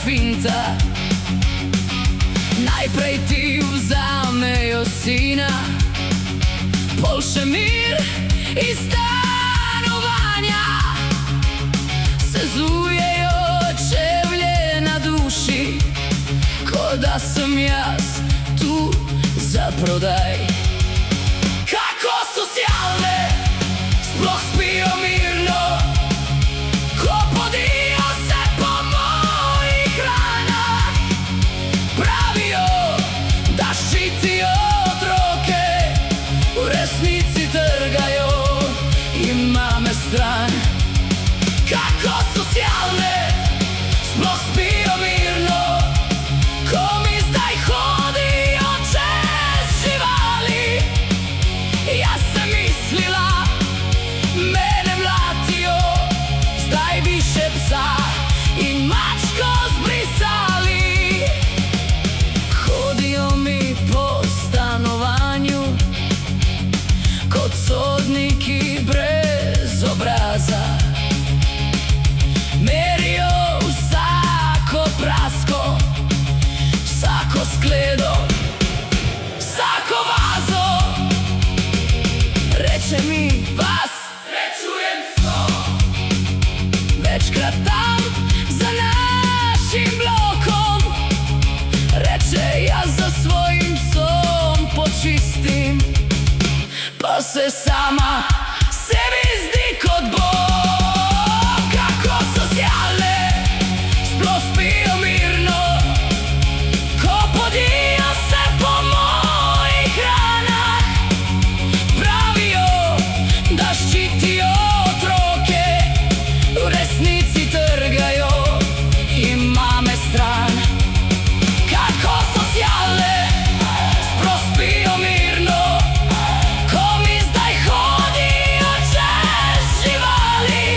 finta. Najprej ti vzamejo sina, pol še mir iz stanovanja. Sezujejo čevlje na duši, ko da sem jaz tu za prodaj. Kako socialne sploh spijo mirno, ko podijo se po mojih ranah. Pravijo, da ščitijo otroke, v resnici trgajo in mame stran. Kako socialne sploh spijo mirno, ko mi zdaj hodijo čez živali. Jaz sem mislila, mene mlatijo, zdaj bi še psa in mačko zbrisali. Hodijo mi po stanovanju kot sodniki brez obraza. Merijo vsako prasko, vsako skledo, vsako vazo. Reče mi, vas srečujem večkrat tam za našim blokom. Reče, jaz za svojim psom počistim, pa se sama sebi zdi kot Bog. Kako socialne sploh spijo mirno, ko podijo se po mojih ranah. Pravijo, da ščitijo otroke, v resnici trgajo in mame stran. Kako socialne sploh spijo mirno, ko mi zdaj hodijo čez živali.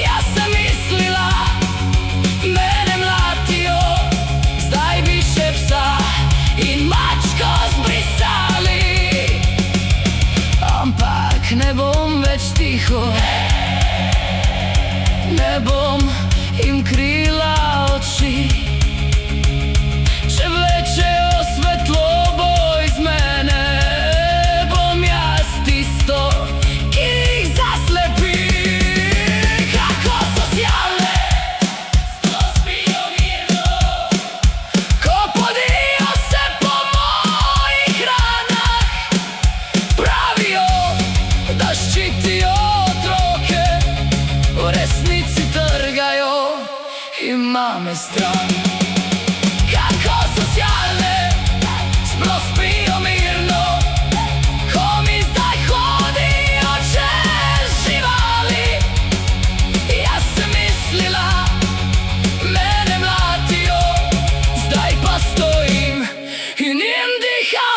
Jaz sem mislila, mene mlatijo, zdaj bi še psa in mačko zbrisali. Ampak ne bom več tiho, ne bom jim krila oči. Če vlečejo svetlobo iz mene, bom jaz tisto, ki jih zaslepi. Kako socialne sploh spijo mirno, ko podijo se po mojih ranah. Pravijo, da ščitijo otroke, v resnici trgajo in mame stran. Kako socialne sploh spijo mirno, ko mi zdaj hodijo čez živali. Jaz sem mislila, mene mlatijo, zdaj pa stojim in jim diham.